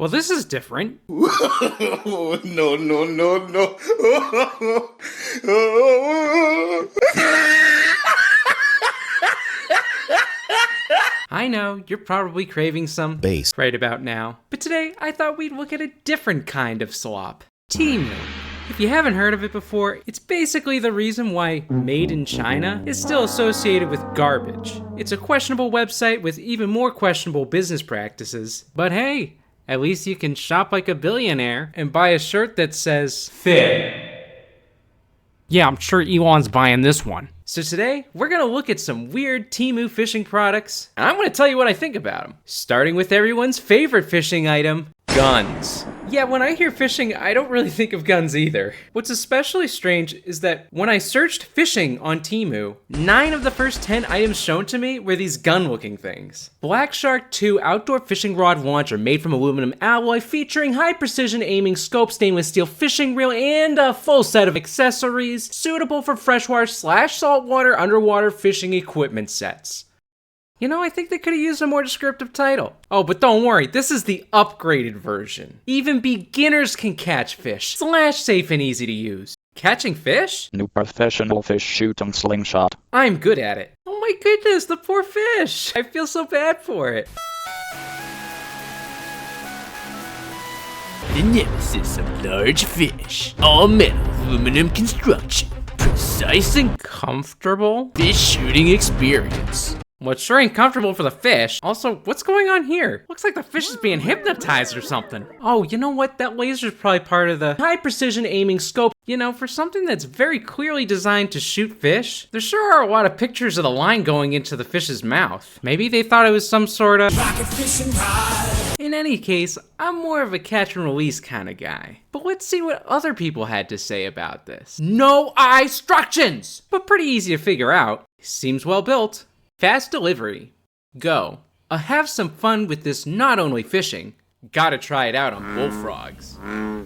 Well, this is different. No, no, no, no. I know, you're probably craving some Bass right about now. But today, I thought we'd look at a different kind of slop. Temu. If you haven't heard of it before, it's basically the reason why Made in China is still associated with garbage. It's a questionable website with even more questionable business practices. But hey, at least you can shop like a billionaire and buy a shirt that says Fit. Yeah, I'm sure Elon's buying this one. So today, we're gonna look at some weird Temu fishing products, and I'm gonna tell you what I think about them. Starting with everyone's favorite fishing item, guns. Yeah, when I hear fishing, I don't really think of guns either. What's especially strange is that when I searched fishing on Temu, 9 of the first 10 items shown to me were these gun-looking things. Black Shark 2 outdoor fishing rod launcher made from aluminum alloy featuring high-precision aiming scope, stainless steel fishing reel, and a full set of accessories suitable for freshwater/saltwater underwater fishing equipment sets. You know, I think they could have used a more descriptive title. Oh, but don't worry, this is the upgraded version. Even beginners can catch fish. /safe and easy to use. Catching fish? New professional fish shooting slingshot. I'm good at it. Oh my goodness, the poor fish. I feel so bad for it. The nemesis of large fish. All metal, aluminum construction. Precise and Comfortable? fish shooting experience. Well, it sure ain't comfortable for the fish. Also, what's going on here? Looks like the fish is being hypnotized or something. Oh, you know what? That laser's probably part of the high precision aiming scope. You know, for something that's very clearly designed to shoot fish, there sure are a lot of pictures of the line going into the fish's mouth. Maybe they thought it was some sort of rocket fishing rod. In any case, I'm more of a catch and release kind of guy. But let's see what other people had to say about this. No instructions! But pretty easy to figure out. Seems well built. Fast delivery. Go. Have some fun with this not only fishing, gotta try it out on bullfrogs.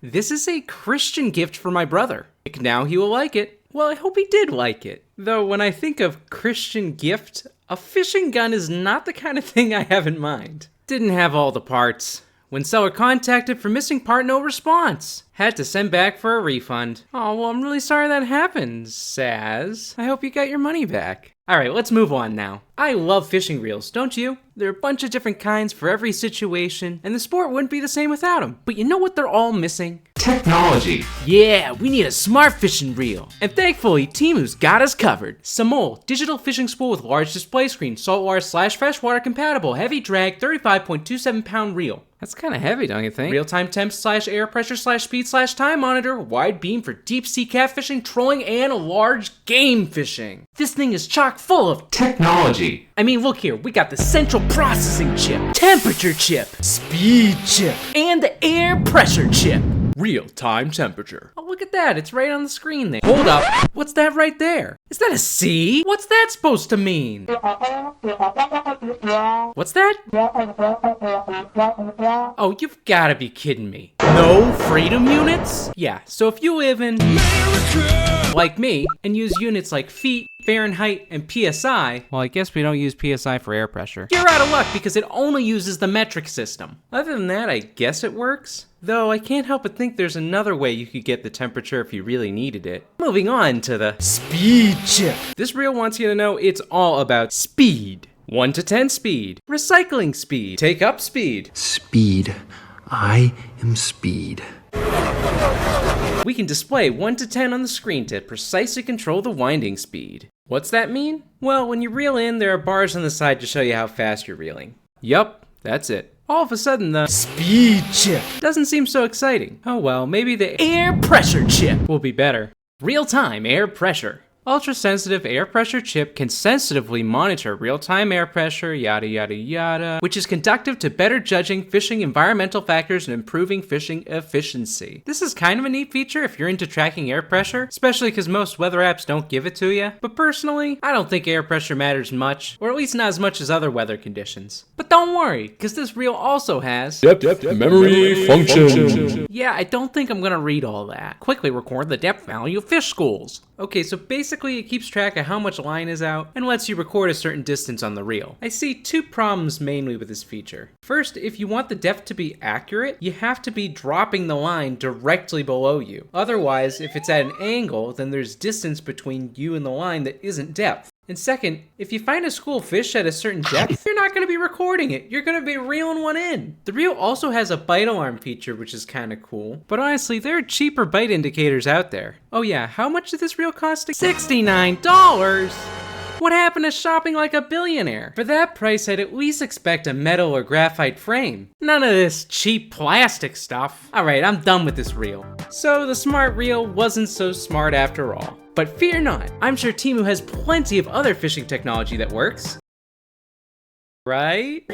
This is a Christian gift for my brother. Now he will like it. Well, I hope he did like it. Though when I think of Christian gift, a fishing gun is not the kind of thing I have in mind. Didn't have all the parts. When seller contacted for missing part, no response. Had to send back for a refund. Oh, well, I'm really sorry that happened, Saz. I hope you got your money back. Alright, let's move on now. I love fishing reels, don't you? There are a bunch of different kinds for every situation, and the sport wouldn't be the same without them. But you know what they're all missing? Technology. Yeah, we need a smart fishing reel. And thankfully, Temu's got us covered. Samol, digital fishing spool with large display screen, saltwater/freshwater compatible, heavy drag, 35.27 pound reel. That's kind of heavy, don't you think? Real-time temp/air pressure/speed/time monitor, wide beam for deep sea catfishing, trolling, and large game fishing. This thing is chock full of technology. I mean, look here, we got the central processing chip, temperature chip, speed chip, and the air pressure chip. Real-time temperature. Oh, look at that, it's right on the screen there. Hold up, what's that right there? Is that a C? What's that supposed to mean? What's that? Oh, you've gotta be kidding me. No freedom units? Yeah, so if you live in America, like me, and use units like feet, Fahrenheit, and PSI, well, I guess we don't use PSI for air pressure. You're out of luck because it only uses the metric system. Other than that, I guess it works. Though I can't help but think there's another way you could get the temperature if you really needed it. Moving on to the speed chip. This reel wants you to know it's all about speed. 1 to 10 speed, recycling speed, take up speed. Speed. I am speed. We can display 1 to 10 on the screen to precisely control the winding speed. What's that mean? Well, when you reel in, there are bars on the side to show you how fast you're reeling. Yup, that's it. All of a sudden, the speed chip doesn't seem so exciting. Oh well, maybe the air pressure chip will be better. Real-time air pressure. Ultra-sensitive air pressure chip can sensitively monitor real-time air pressure, yada yada yada, which is conducive to better judging fishing environmental factors and improving fishing efficiency. This is kind of a neat feature if you're into tracking air pressure, especially because most weather apps don't give it to you. But personally, I don't think air pressure matters much, or at least not as much as other weather conditions. But don't worry, because this reel also has depth memory function. Yeah, I don't think I'm gonna read all that. Quickly record the depth value of fish schools. Okay, so basically it keeps track of how much line is out and lets you record a certain distance on the reel. I see two problems mainly with this feature. First, if you want the depth to be accurate, you have to be dropping the line directly below you. Otherwise, if it's at an angle, then there's distance between you and the line that isn't depth. And second, if you find a school of fish at a certain depth, you're not going to be recording it. You're going to be reeling one in. The reel also has a bite alarm feature, which is kind of cool. But honestly, there are cheaper bite indicators out there. Oh yeah, how much did this reel cost? $69! What happened to shopping like a billionaire? For that price, I'd at least expect a metal or graphite frame. None of this cheap plastic stuff. Alright, I'm done with this reel. So the smart reel wasn't so smart after all. But fear not, I'm sure Temu has plenty of other fishing technology that works. Right?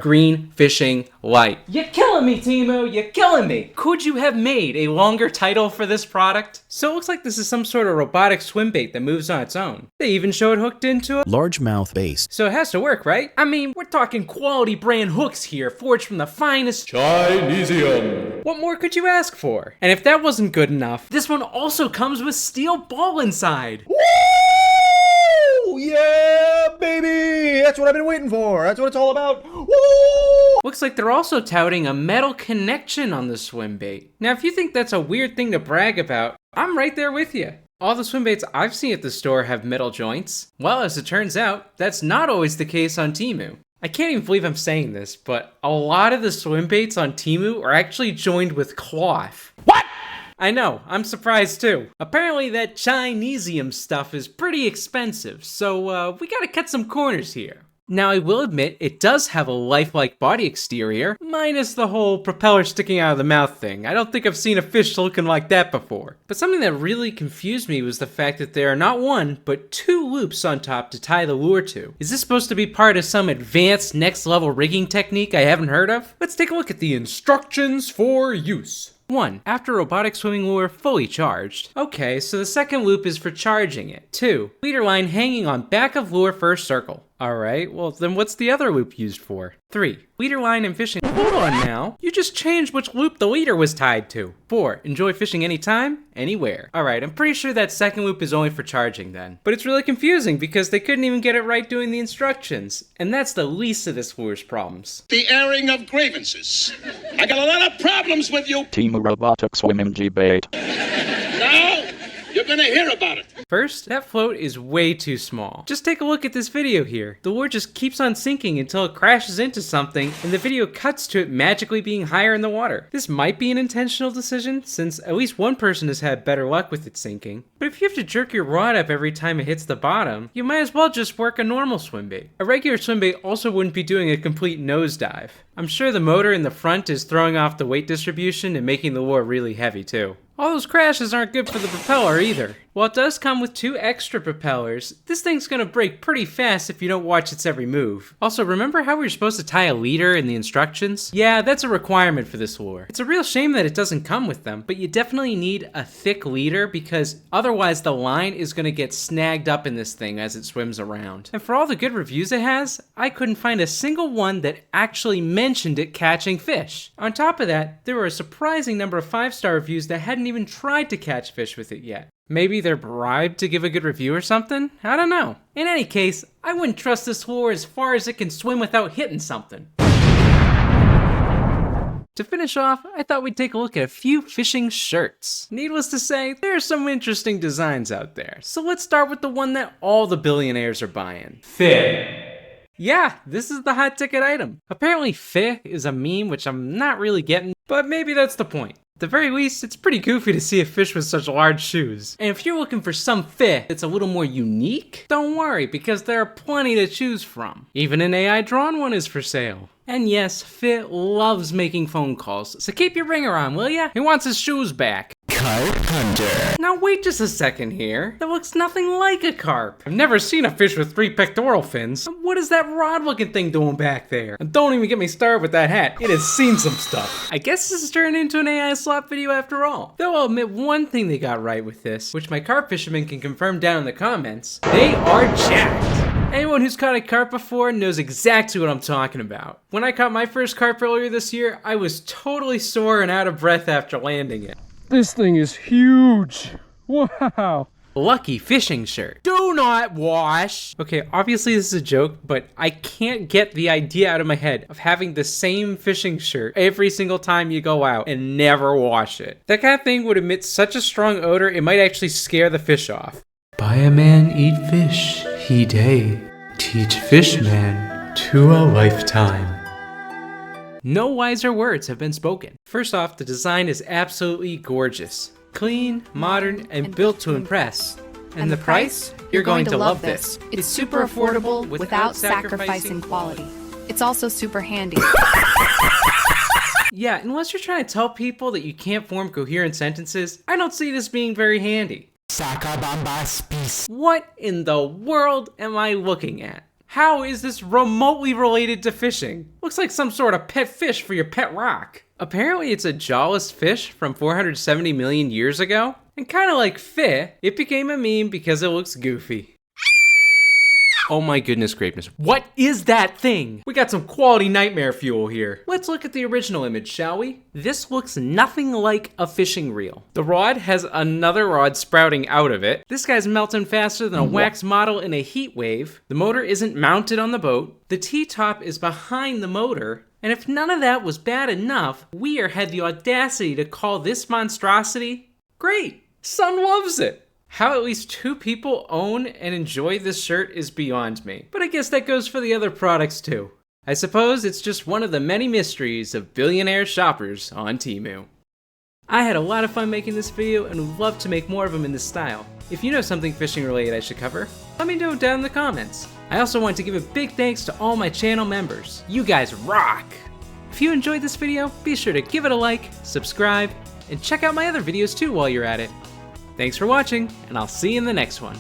Green fishing light. You're killing me, Temu, you're killing me! Could you have made a longer title for this product? So it looks like this is some sort of robotic swim bait that moves on its own. They even show it hooked into a largemouth base. So it has to work, right? I mean, we're talking quality brand hooks here, forged from the finest Chinesium. What more could you ask for? And if that wasn't good enough, this one also comes with steel ball inside. Woo! Yeah, baby! That's what I've been waiting for. That's what it's all about. Woo! Looks like they're also touting a metal connection on the swim bait. Now, if you think that's a weird thing to brag about, I'm right there with you. All the swim baits I've seen at the store have metal joints. Well, as it turns out, that's not always the case on Temu. I can't even believe I'm saying this, but a lot of the swim baits on Temu are actually joined with cloth. What? I know, I'm surprised too. Apparently that Chinesium stuff is pretty expensive, so we gotta cut some corners here. Now I will admit, it does have a lifelike body exterior, minus the whole propeller sticking out of the mouth thing. I don't think I've seen a fish looking like that before. But something that really confused me was the fact that there are not one, but two loops on top to tie the lure to. Is this supposed to be part of some advanced next level rigging technique I haven't heard of? Let's take a look at the instructions for use. 1. After robotic swimming lure fully charged. Okay, so the second loop is for charging it. 2. Leader line hanging on back of lure first circle. Alright, well then what's the other loop used for? 3. Leader line and fishing. Hold on now. You just changed which loop the leader was tied to. 4. Enjoy fishing anytime, anywhere. Alright, I'm pretty sure that second loop is only for charging then. But it's really confusing because they couldn't even get it right doing the instructions. And that's the least of this lure's problems. The airing of grievances. I got a lot of problems with you. Temu robotic swimming G-bait. Now, you're gonna hear about it. First, that float is way too small. Just take a look at this video here. The lure just keeps on sinking until it crashes into something, and the video cuts to it magically being higher in the water. This might be an intentional decision, since at least one person has had better luck with it sinking. But if you have to jerk your rod up every time it hits the bottom, you might as well just work a normal swim bait. A regular swim bait also wouldn't be doing a complete nosedive. I'm sure the motor in the front is throwing off the weight distribution and making the lure really heavy too. All those crashes aren't good for the propeller either. While it does come with 2 extra propellers, this thing's gonna break pretty fast if you don't watch its every move. Also, remember how we were supposed to tie a leader in the instructions? Yeah, that's a requirement for this lure. It's a real shame that it doesn't come with them, but you definitely need a thick leader because otherwise the line is gonna get snagged up in this thing as it swims around. And for all the good reviews it has, I couldn't find a single one that actually mentioned it catching fish. On top of that, there were a surprising number of 5-star reviews that hadn't even tried to catch fish with it yet. Maybe they're bribed to give a good review or something? I don't know. In any case, I wouldn't trust this lure as far as it can swim without hitting something. To finish off, I thought we'd take a look at a few fishing shirts. Needless to say, there are some interesting designs out there. So let's start with the one that all the billionaires are buying. Fish. Yeah, this is the hot ticket item. Apparently fish is a meme which I'm not really getting, but maybe that's the point. At the very least, it's pretty goofy to see a fish with such large shoes. And if you're looking for some fish that's a little more unique, don't worry, because there are plenty to choose from. Even an AI-drawn one is for sale. And yes, Fit loves making phone calls, so keep your ringer on, will ya? He wants his shoes back. Carp hunter. Now wait just a second here. That looks nothing like a carp. I've never seen a fish with 3 pectoral fins. What is that rod-looking thing doing back there? And don't even get me started with that hat. It has seen some stuff. I guess this is turning into an AI slop video after all. Though I'll admit one thing they got right with this, which my carp fishermen can confirm down in the comments. They are jacked. Anyone who's caught a carp before knows exactly what I'm talking about. When I caught my first carp earlier this year, I was totally sore and out of breath after landing it. This thing is huge. Wow. Lucky fishing shirt. Do not wash. Okay, obviously this is a joke, but I can't get the idea out of my head of having the same fishing shirt every single time you go out and never wash it. That kind of thing would emit such a strong odor, it might actually scare the fish off. By a man eat fish, he day. Teach fishman to a lifetime. No wiser words have been spoken. First off, the design is absolutely gorgeous. Clean, modern, and built to impress. And the price? You're going to love this. It's super affordable without sacrificing quality. It's also super handy. Yeah, unless you're trying to tell people that you can't form coherent sentences, I don't see this being very handy. What in the world am I looking at? How is this remotely related to fishing? Looks like some sort of pet fish for your pet rock. Apparently it's a jawless fish from 470 million years ago. And kind of like Fi, it became a meme because it looks goofy. Oh my goodness gracious, what is that thing? We got some quality nightmare fuel here. Let's look at the original image, shall we? This looks nothing like a fishing reel. The rod has another rod sprouting out of it. This guy's melting faster than a wax model in a heat wave. The motor isn't mounted on the boat. The T-top is behind the motor. And if none of that was bad enough, Weir had the audacity to call this monstrosity great. Son loves it. How at least 2 people own and enjoy this shirt is beyond me. But I guess that goes for the other products too. I suppose it's just one of the many mysteries of billionaire shoppers on Temu. I had a lot of fun making this video and would love to make more of them in this style. If you know something fishing related I should cover, let me know down in the comments. I also want to give a big thanks to all my channel members. You guys rock! If you enjoyed this video, be sure to give it a like, subscribe, and check out my other videos too while you're at it. Thanks for watching, and I'll see you in the next one.